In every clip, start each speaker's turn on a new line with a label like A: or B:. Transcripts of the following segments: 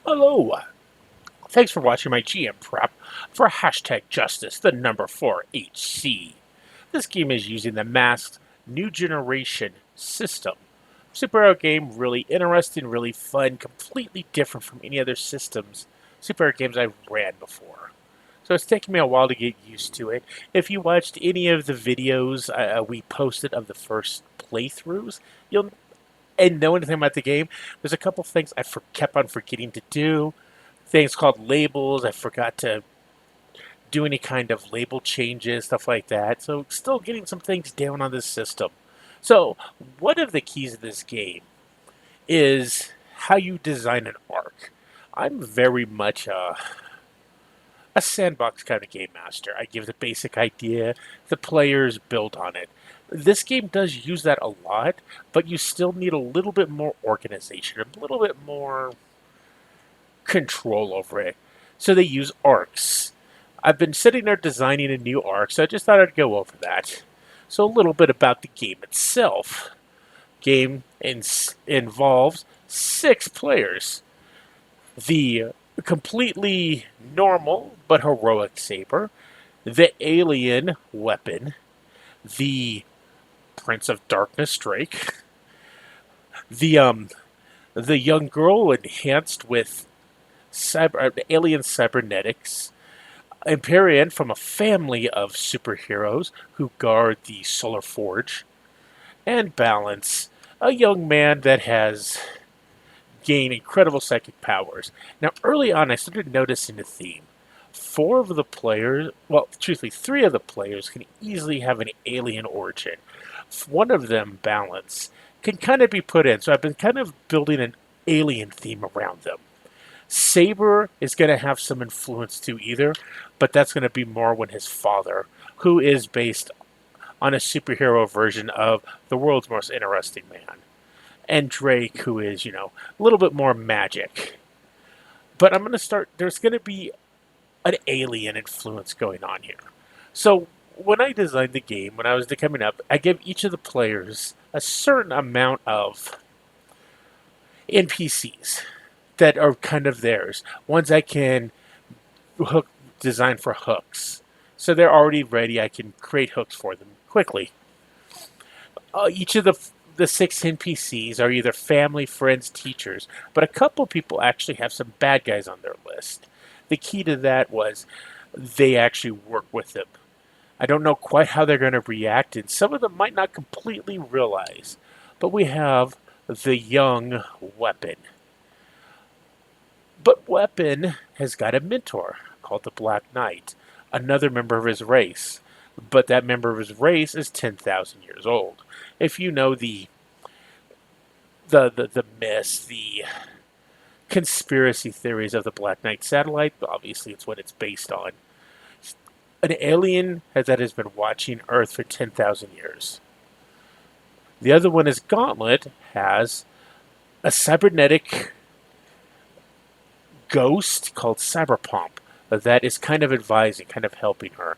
A: Hello, thanks for watching my GM prep for hashtag justice, the number 4HC. This game is using the masked new generation system. Superhero game, really interesting, really fun, completely different from any other systems, superhero games I've ran before. So it's taken me a while to get used to it. If you watched any of the videos we posted of the first playthroughs, you'll and know anything about the game, there's a couple things kept on forgetting to do, things called labels. I forgot to do any kind of label changes, stuff like that. So still getting some things down on this system. So one of the keys of this game is how you design an arc. I'm very much a sandbox kind of game master. I give the basic idea, the players build on it. This game does use that a lot, but you still need a little bit more organization, a little bit more control over it. So they use arcs. I've been sitting there designing a new arc, so I just thought I'd go over that. So a little bit about the game itself. Involves 6 players. The completely normal but heroic saber, the alien weapon, the Prince of Darkness Drake, the the young girl enhanced with alien cybernetics, Empyrean from a family of superheroes who guard the Solar Forge, and Balance, a young man that has gained incredible psychic powers. Now, early on, I started noticing a theme. 4 of the players, well, truthfully, 3 of the players can easily have an alien origin. One of them, Balance, can kind of be put in, so I've been kind of building an alien theme around them. Saber is going to have some influence too, either, but that's going to be more when his father, who is based on a superhero version of the world's most interesting man, and Drake, who is, a little bit more magic. But I'm going to start, there's going to be an alien influence going on here. So when I designed the game, when I was coming up, I gave each of the players a certain amount of NPCs that are kind of theirs. Ones I can hook design for hooks. So they're already ready. I can create hooks for them quickly. Each of the 6 NPCs are either family, friends, teachers, but a couple people actually have some bad guys on their list. The key to that was they actually work with them. I don't know quite how they're going to react, and some of them might not completely realize. But we have the young Weapon. But Weapon has got a mentor called the Black Knight, another member of his race. But that member of his race is 10,000 years old. If you know the myths, the conspiracy theories of the Black Knight satellite, obviously it's what it's based on. An alien that has been watching Earth for 10,000 years. The other one is Gauntlet, has a cybernetic ghost called Cyberpomp that is kind of advising, kind of helping her.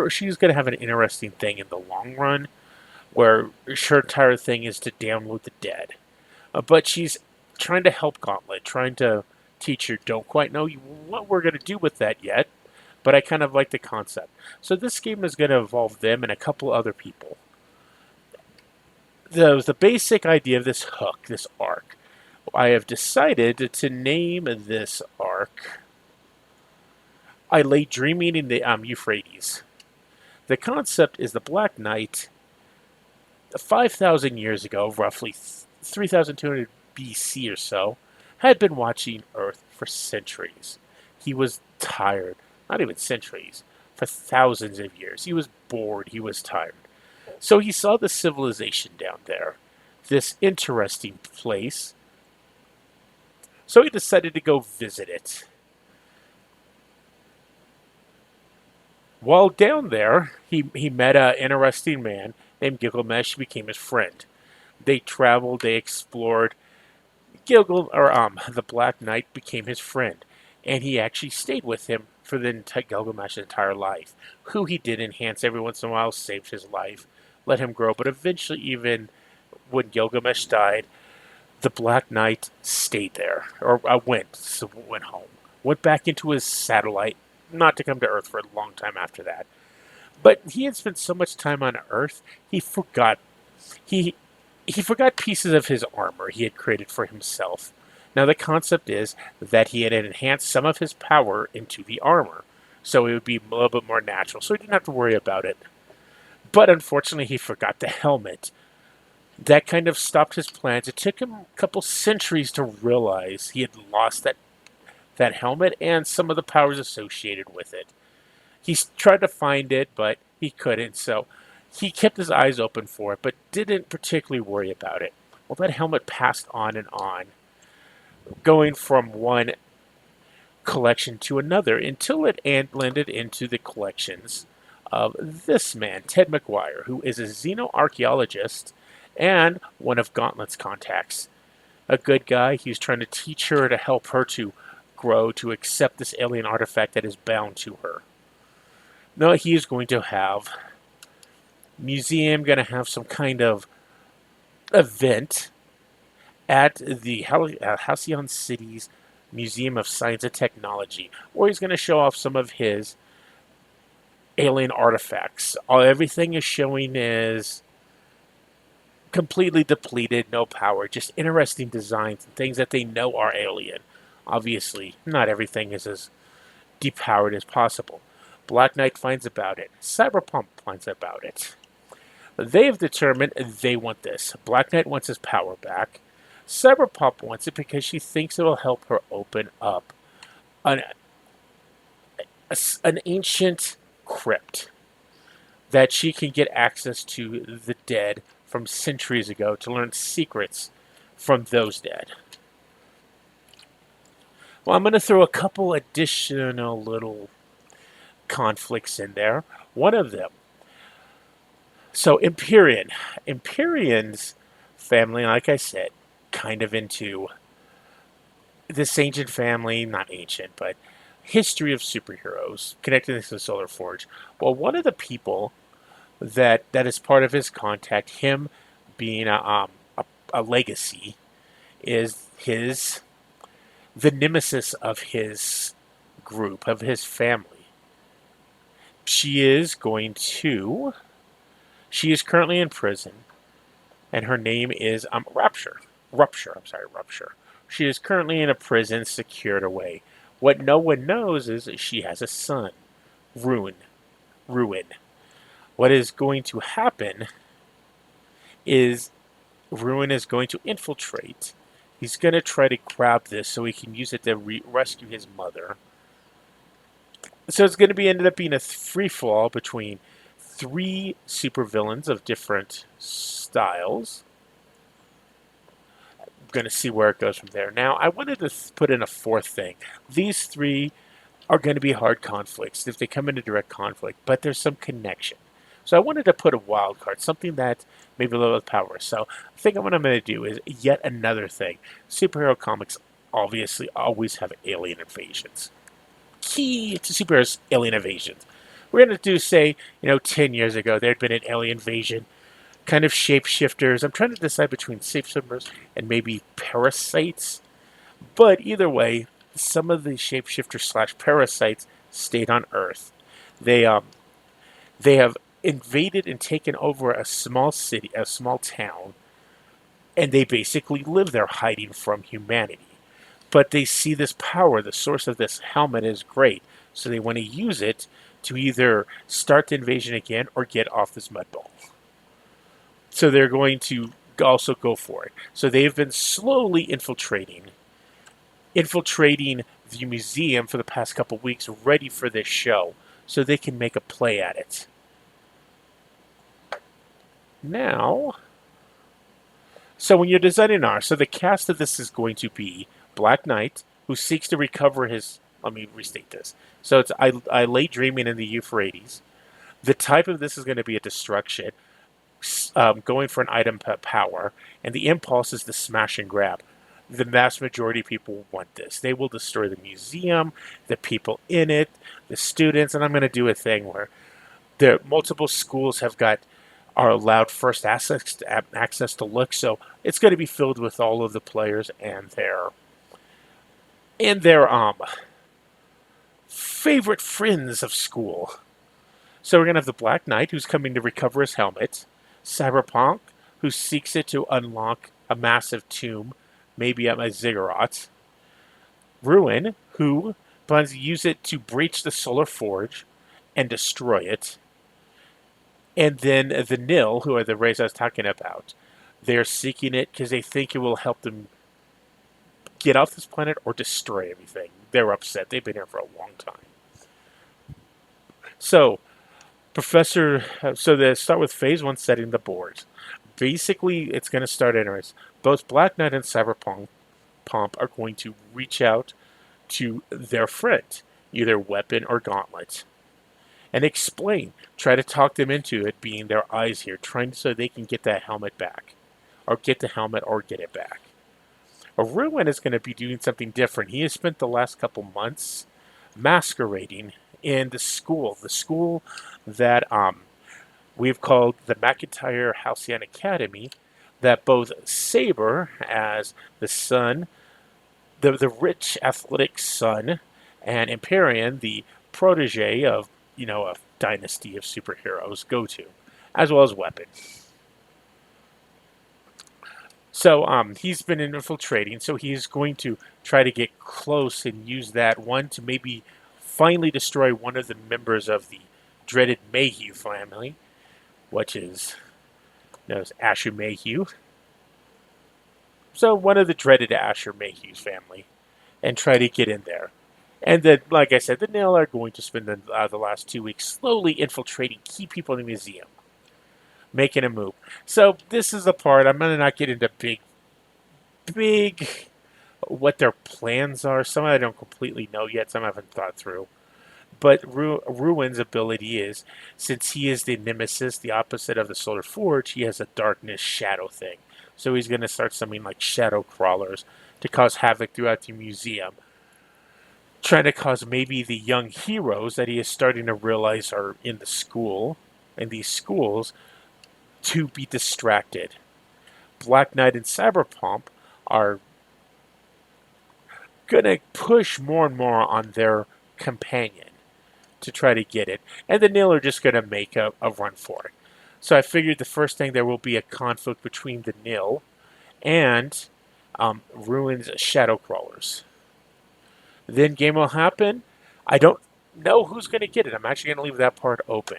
A: She's going to have an interesting thing in the long run, where her entire thing is to download the dead. But she's trying to help Gauntlet, trying to teach her. Don't quite know what we're going to do with that yet, but I kind of like the concept. So this game is going to involve them and a couple other people. The basic idea of this hook, this arc, I have decided to name this arc I Lay Dreaming in the Euphrates. The concept is the Black Knight, 5,000 years ago, roughly 3,200 BC or so, had been watching Earth for centuries. He was tired, not even centuries, for thousands of years. He was bored, he was tired. So he saw the civilization down there, this interesting place. So he decided to go visit it. While down there, he met an interesting man named Gilgamesh, became his friend. They traveled, they explored. The Black Knight became his friend, and he actually stayed with him for Gilgamesh's entire life. Who he did enhance every once in a while, saved his life, let him grow, but eventually, even when Gilgamesh died, The Black Knight stayed there, or went home, went back into his satellite, not to come to Earth for a long time after that. But he had spent so much time on Earth, he forgot he he forgot pieces of his armor he had created for himself. Now the concept is that he had enhanced some of his power into the armor, so it would be a little bit more natural, so he didn't have to worry about it. But unfortunately, he forgot the helmet. That kind of stopped his plans. It took him a couple centuries to realize he had lost that helmet and some of the powers associated with it. He tried to find it, but he couldn't, so he kept his eyes open for it, but didn't particularly worry about it. Well, that helmet passed on, going from one collection to another until it landed into the collections of this man, Ted McGuire, who is a xenoarchaeologist and one of Gauntlet's contacts. A good guy. He's trying to teach her to help her to grow, to accept this alien artifact that is bound to her. Now he is going to have museum, going to have some kind of event at the Halcyon City's Museum of Science and Technology, where he's going to show off some of his alien artifacts. Everything is showing is completely depleted, no power, just interesting designs and things that they know are alien. Obviously, not everything is as depowered as possible. Black Knight finds about it. Cyberpunk finds about it. They have determined they want this. Black Knight wants his power back. Cyberpunk wants it because she thinks it will help her open up an, an ancient crypt that she can get access to the dead from centuries ago to learn secrets from those dead. Well, I'm going to throw a couple additional little conflicts in there. One of them. So Empyrean. Empyrean's family, like I said, kind of into this ancient family, not ancient, but history of superheroes, connecting this to the Solar Forge. Well, one of the people that is part of his contact, him being a legacy, is the nemesis of his group, of his family. She is currently in prison, and her name is Rupture. Rupture. She is currently in a prison, secured away. What no one knows is that she has a son, Ruin. What is going to happen is Ruin is going to infiltrate. He's going to try to grab this so he can use it to rescue his mother. So it's going to ended up being a free fall between three supervillains of different styles. I'm going to see where it goes from there. Now, I wanted to put in a fourth thing. These three are going to be hard conflicts if they come into direct conflict, but there's some connection. So I wanted to put a wild card, something that maybe a little bit of power. So I think what I'm going to do is yet another thing. Superhero comics obviously always have alien invasions. Key to superheroes, alien invasions. We're going to do, say, 10 years ago, there had been an alien invasion, kind of shapeshifters. I'm trying to decide between shapeshifters and maybe parasites. But either way, some of the shapeshifters / parasites stayed on Earth. They have invaded and taken over a small city, a small town, and they basically live there hiding from humanity. But they see this power, the source of this helmet is great, so they want to use it to either start the invasion again or get off this mud ball. So they're going to also go for it. So they've been slowly infiltrating the museum for the past couple weeks, ready for this show, so they can make a play at it. Now, so when you're designing so the cast of this is going to be Black Knight, who seeks to recover his. Let me restate this. So it's I lay dreaming in the Euphrates. The type of this is going to be a destruction, going for an item power, and the impulse is to smash and grab. The vast majority of people want this. They will destroy the museum, the people in it, the students, and I'm going to do a thing where the multiple schools have got are allowed first access to look. So it's going to be filled with all of the players and their favorite friends of school. So we're going to have the Black Knight, who's coming to recover his helmet. Cyberpunk, who seeks it to unlock a massive tomb, maybe at my Ziggurat. Ruin, who plans to use it to breach the Solar Forge and destroy it. And then the Nil, who are the race I was talking about. They're seeking it because they think it will help them get off this planet or destroy everything. They're upset. They've been here for a long time. So, they start with phase one, setting the board. Basically, it's going to start interesting. Both Black Knight and Cyberpunk are going to reach out to their friend, either Weapon or Gauntlet, and explain. Try to talk them into it being their eyes here, trying so they can get that helmet back, or get the helmet or get it back. Ruin is going to be doing something different. He has spent the last couple months masquerading in the school that we've called the McIntyre Halcyon Academy, that both Saber, as the son, the rich athletic son, and Empyrean, the protege of a dynasty of superheroes, go to, as well as Weapon. So he's been infiltrating, so he's going to try to get close and use that one to maybe finally destroy one of the members of the dreaded Mayhew family, which is known as Asher Mayhew. So one of the dreaded Asher Mayhew's family, and try to get in there. And then, like I said, the Nil are going to spend the last 2 weeks slowly infiltrating key people in the museum, making a move. So this is the part I'm going to not get into big what their plans are. Some I don't completely know yet. Some I haven't thought through. But Ruin's ability is, since he is the nemesis, the opposite of the Solar Forge, he has a darkness shadow thing. So he's going to start something like shadow crawlers to cause havoc throughout the museum, trying to cause maybe the young heroes that he is starting to realize are in these schools, to be distracted. Black Knight and Cyberpunk are going to push more and more on their companion to try to get it. And the Nil are just going to make a run for it. So I figured the first thing, there will be a conflict between the Nil and Ruin's Shadow Crawlers. Then game will happen. I don't know who's going to get it. I'm actually going to leave that part open.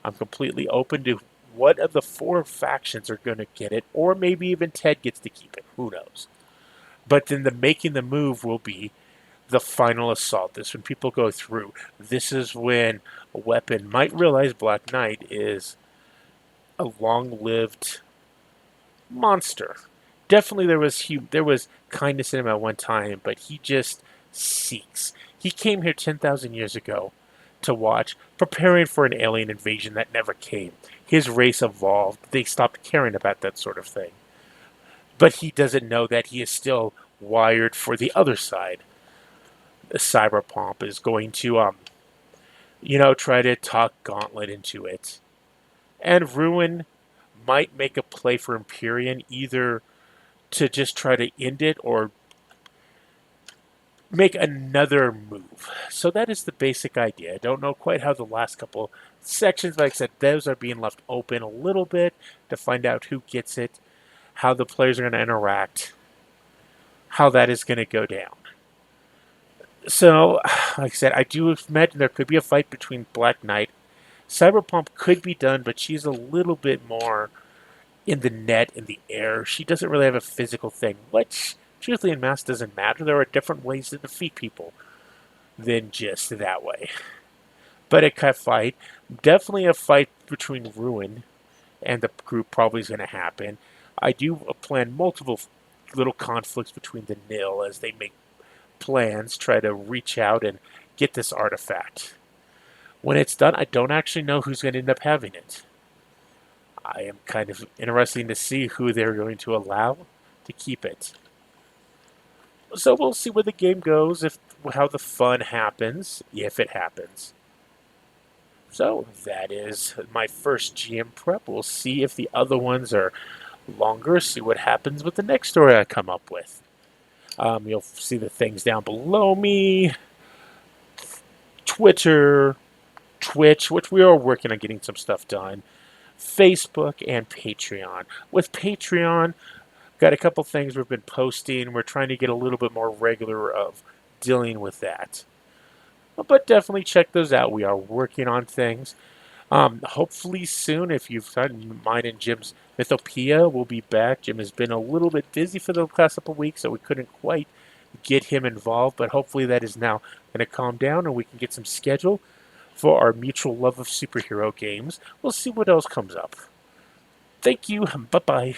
A: I'm completely open to what of the four factions are going to get it, or maybe even Ted gets to keep it. Who knows? But then making the move will be the final assault. This when people go through. This is when a Weapon might realize Black Knight is a long-lived monster. Definitely there was kindness in him at one time, but he just seeks. He came here 10,000 years ago to watch, preparing for an alien invasion that never came. His race evolved. They stopped caring about that sort of thing. But he doesn't know that he is still wired for the other side. The Cyberpunk is going to, try to talk Gauntlet into it. And Ruin might make a play for Empyrean, either to just try to end it or make another move. So that is the basic idea. I don't know quite how the last couple sections, like I said, those are being left open a little bit to find out who gets it, how the players are going to interact, how that is going to go down. So, like I said, I do imagine there could be a fight between Black Knight. Cyberpunk could be done, but she's a little bit more in the net, in the air. She doesn't really have a physical thing, which, truthfully, in Mass doesn't matter. There are different ways to defeat people than just that way. But a cut fight, definitely a fight between Ruin and the group probably is going to happen. I do plan multiple little conflicts between the Nil as they make plans, try to reach out and get this artifact. When it's done, I don't actually know who's going to end up having it. I am kind of interested to see who they're going to allow to keep it. So we'll see where the game goes, how the fun happens, if it happens. So that is my first GM prep. We'll see if the other ones are longer, see what happens with the next story I come up with. You'll see the things down below me. Twitter, Twitch, which we are working on getting some stuff done. Facebook and Patreon. With Patreon, got a couple things we've been posting. We're trying to get a little bit more regular of dealing with that. But definitely check those out. We are working on things. Hopefully soon, if you've gotten mine and Jim's Mythopoeia, we'll be back. Jim has been a little bit busy for the past couple of weeks, so we couldn't quite get him involved. But hopefully that is now going to calm down and we can get some schedule for our mutual love of superhero games. We'll see what else comes up. Thank you. Bye-bye.